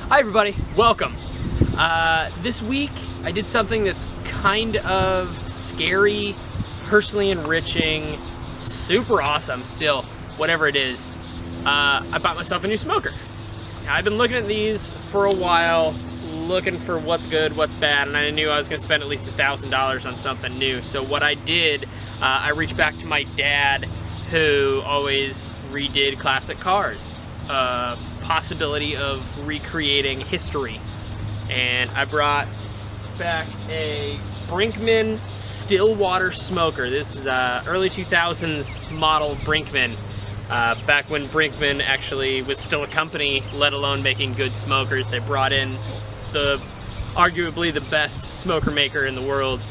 Hi everybody, welcome. This week I did something that's kind of scary, personally enriching, super awesome still, whatever it is. I bought myself a new smoker. I've been looking at these for a while, looking for what's good, what's bad, and I knew I was going to spend at least $1,000 on something new. So what I did, I reached back to my dad, who always redid classic cars. Possibility of recreating history, and I brought back a Brinkmann stillwater smoker. This is a early 2000s model Brinkmann, back when Brinkmann actually was still a company, let alone making good smokers. They brought in arguably the best smoker maker in the world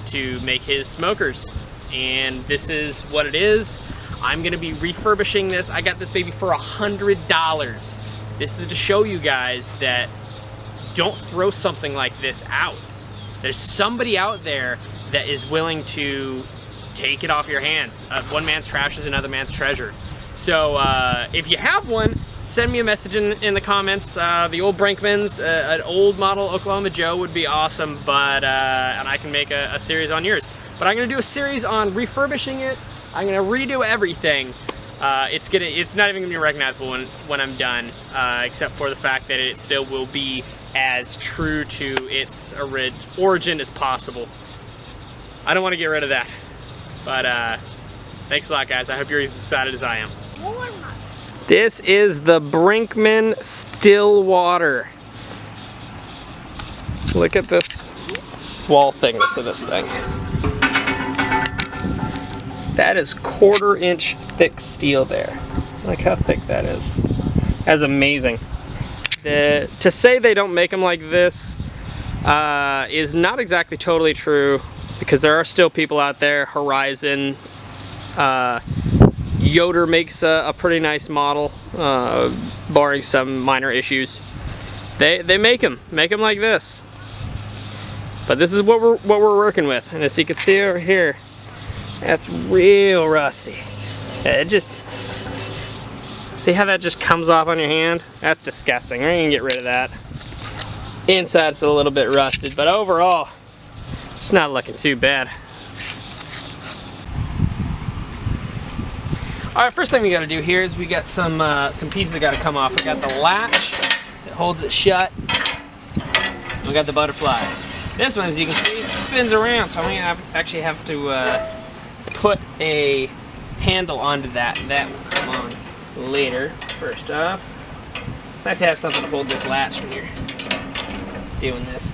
to make his smokers, and this is what it is. I'm gonna be refurbishing this. I got this baby for $100. This is to show you guys that don't throw something like this out. There's somebody out there that is willing to take it off your hands. One man's trash is another man's treasure. So if you have one, send me a message in the comments. The old Brinkmanns, an old model Oklahoma Joe would be awesome, but and I can make a series on yours. But I'm gonna do a series on refurbishing it. I'm gonna redo everything. It's not even gonna be recognizable when I'm done, except for the fact that it still will be as true to its origin as possible. I don't want to get rid of that, but thanks a lot, guys. I hope you're as excited as I am. This is the Brinkmann stillwater. Look at this wall thickness of this thing. That is 1/4 inch thick steel there. Look how thick that is. That's amazing. To say they don't make them like this is not exactly totally true, because there are still people out there. Horizon, Yoder makes a pretty nice model, barring some minor issues. They make them like this. But this is what we're working with, and as you can see over here, that's real rusty. It just, see how that just comes off on your hand? That's disgusting. We're gonna get rid of that. Inside's a little bit rusted, but overall, it's not looking too bad. All right, first thing we gotta do here is we got some pieces that gotta come off. We got the latch that holds it shut. We got the butterfly. This one, as you can see, spins around, so I'm gonna actually have to put a handle onto that. That will come on later. First off, nice to have something to hold this latch when you're doing this.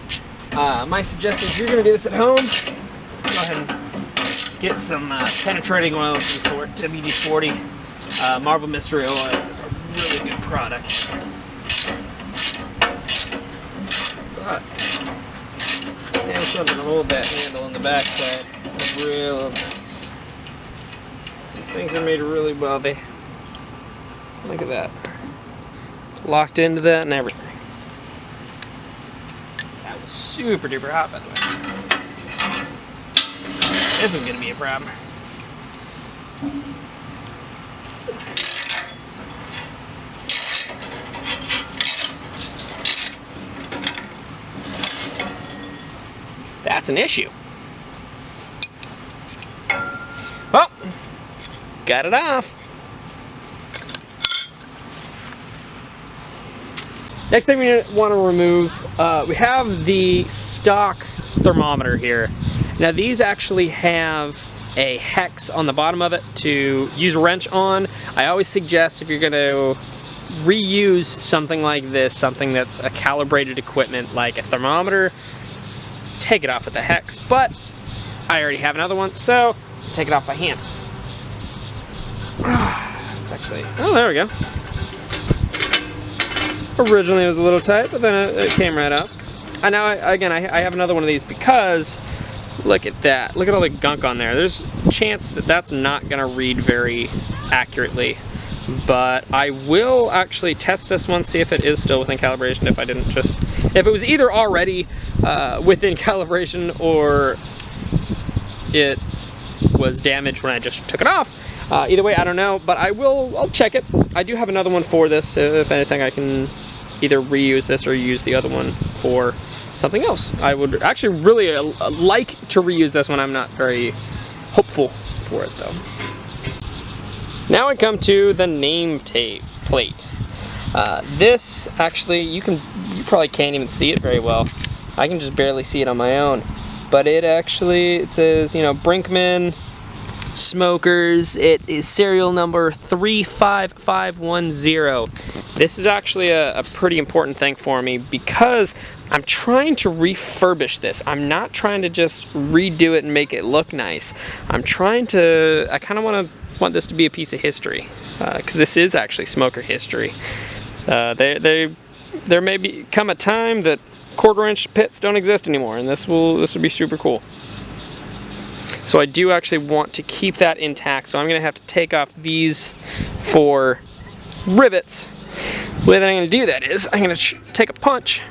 My suggestion is, if you're going to do this at home, go ahead and get some penetrating oil of some sort. WD-40 Marvel Mystery Oil is a really good product. But have something to hold that handle on the back side. It's real nice. These things are made really well. Look at that. Locked into that and everything. That was super duper hot, by the way. This is gonna be a problem. That's an issue. Well, got it off. Next thing we want to remove, we have the stock thermometer here. Now these actually have a hex on the bottom of it to use a wrench on. I always suggest, if you're going to reuse something like this, something that's a calibrated equipment like a thermometer, take it off with the hex, but I already have another one, so take it off by hand. It's actually, oh, there we go. Originally it was a little tight, but then it came right off. And now, again, I have another one of these because look at that. Look at all the gunk on there. There's a chance that that's not going to read very accurately. But I will actually test this one, see if it is still within calibration, if it was either already within calibration or it was damaged when I just took it off. Either way, I don't know, but I'll check it. I do have another one for this, if anything I can either reuse this or use the other one for something else. I would actually really like to reuse this one. I'm not very hopeful for it though. Now I come to the name plate. This actually, you probably can't even see it very well. I can just barely see it on my own. But it says, you know, Brinkmann Smokers. It is serial number 35510. This is actually a pretty important thing for me because I'm trying to refurbish this. I'm not trying to just redo it and make it look nice. I kind of want this to be a piece of history, because this is actually smoker history. There may come a time that 1/4-inch pits don't exist anymore, and this will be super cool. So I do actually want to keep that intact, so I'm going to have to take off these 4 rivets. The way that I'm going to do that is I'm going to take a punch.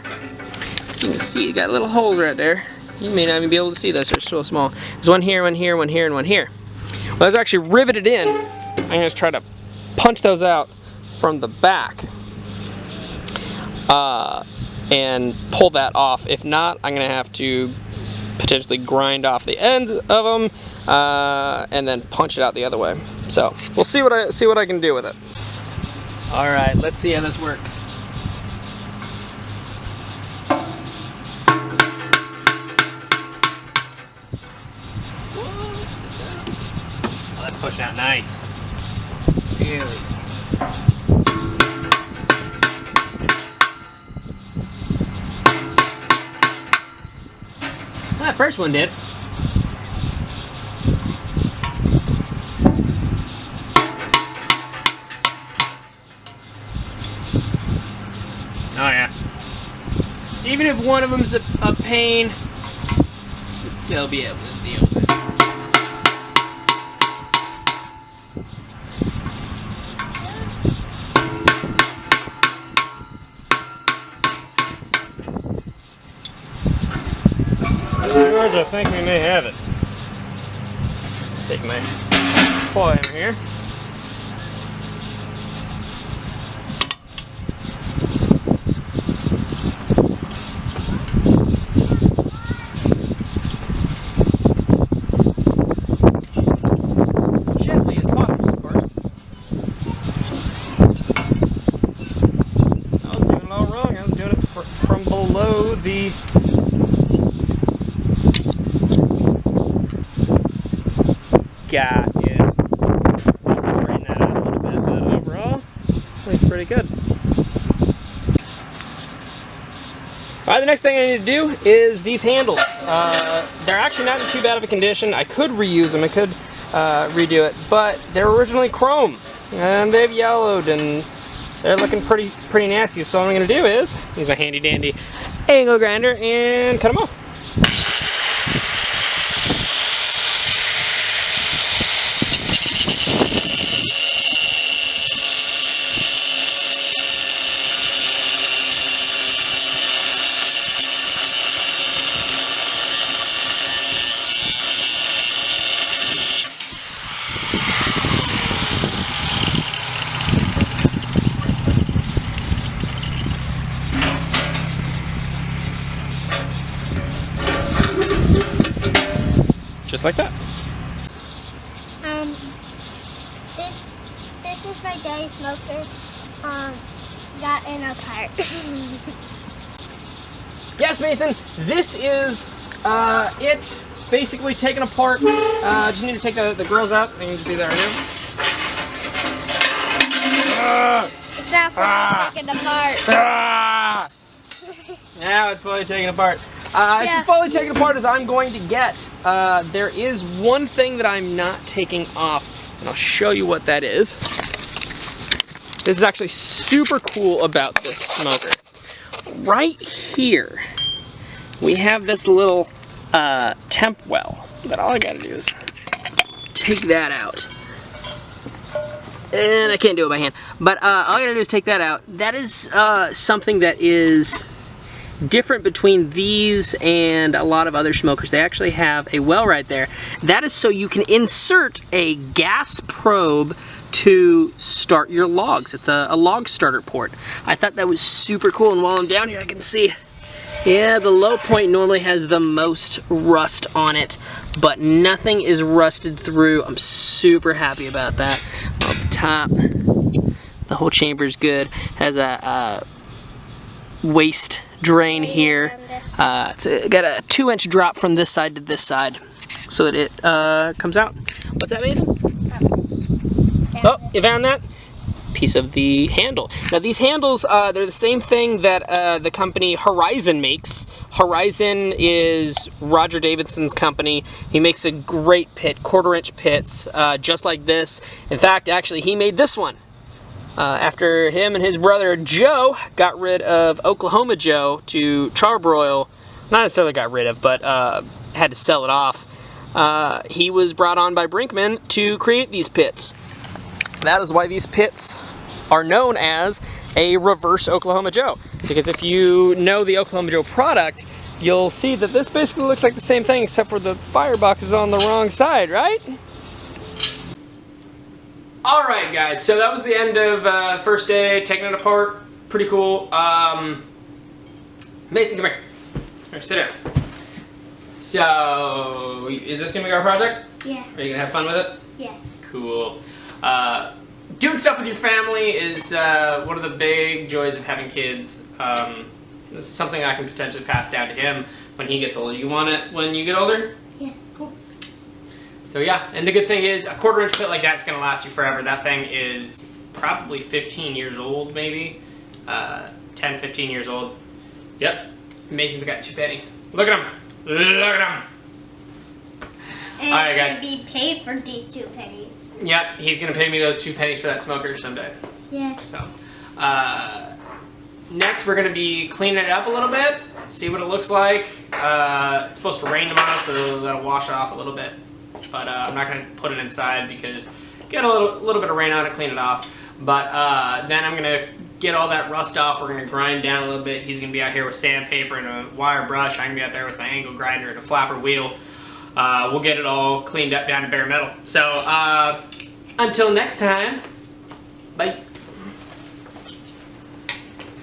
So you can see you got little holes right there. You may not even be able to see this, they're so small. There's one here, one here, one here, and one here. Well, those are actually riveted in. I'm going to try to punch those out from the back and pull that off. If not, I'm going to have to potentially grind off the ends of them and then punch it out the other way. So we'll see what I can do with it. All right, let's see how this works. Oh, that's pushing out nice. Really easy. That first one did. Oh yeah. Even if one of them's a pain, should still be able to deal with it. George, I think we may have it. Take my claw hammer here. Gently as possible, of course. I was doing it all wrong. I was doing it from below the got it. I'll just straighten that out a little bit, but overall, looks pretty good. Alright, the next thing I need to do is these handles. They're actually not in too bad of a condition. I could reuse them, I could redo it, but they're originally chrome, and they've yellowed, and they're looking pretty nasty. So what I'm going to do is use my handy dandy angle grinder and cut them off. Just like that. This is my daddy's smoker. Got in a cart. Yes, Mason. This is it. Basically taken apart. Just need to take the grills out. I can just do that right now. It's not fully taken apart. Now it's fully taken apart. It's as fully taken apart as I'm going to get. There is one thing that I'm not taking off, and I'll show you what that is. This is actually super cool about this smoker. Right here, we have this little temp well, but all I gotta do is take that out. And I can't do it by hand, but all I gotta do is take that out. That is something that is different between these and a lot of other smokers. They actually have a well right there. That is so you can insert a gas probe to start your logs. It's a log starter port. I thought that was super cool, and while I'm down here I can see, yeah, the low point normally has the most rust on it, but nothing is rusted through. I'm super happy about that. Up the top, the whole chamber is good. Has a waste drain here. It's got a 2-inch drop from this side to this side so that it comes out. What's that, Mason? Oh, you found that? Piece of the handle. Now these handles, they're the same thing that the company Horizon makes. Horizon is Roger Davidson's company. He makes a great pit, 1/4-inch pits, just like this. In fact, actually, he made this one. After him and his brother Joe got rid of Oklahoma Joe to charbroil, not necessarily got rid of, but had to sell it off, he was brought on by Brinkmann to create these pits. That is why these pits are known as a reverse Oklahoma Joe. Because if you know the Oklahoma Joe product, you'll see that this basically looks like the same thing except for the firebox is on the wrong side, right? Alright guys, so that was the end of first day, taking it apart. Pretty cool. Mason, come here. Here, sit down. So, is this going to be our project? Yeah. Are you going to have fun with it? Yeah. Cool. Doing stuff with your family is one of the big joys of having kids. This is something I can potentially pass down to him when he gets older. You want it when you get older? Yeah. Cool. So yeah, and the good thing is a 1/4-inch pit like that's going to last you forever. That thing is probably 15 years old, maybe. 10, 15 years old. Yep. Mason's got 2 pennies. Look at him. Look at him. And all right, guys. to be paid for these 2 pennies. Yep, he's going to pay me those 2 pennies for that smoker someday. Yeah. So, next we're going to be cleaning it up a little bit, see what it looks like. It's supposed to rain tomorrow, so that'll wash off a little bit. But I'm not going to put it inside because get a little bit of rain on it, clean it off. But then I'm going to get all that rust off. We're going to grind down a little bit. He's going to be out here with sandpaper and a wire brush. I'm going to be out there with my angle grinder and a flapper wheel. We'll get it all cleaned up down to bare metal. So, until next time, bye.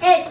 Hey.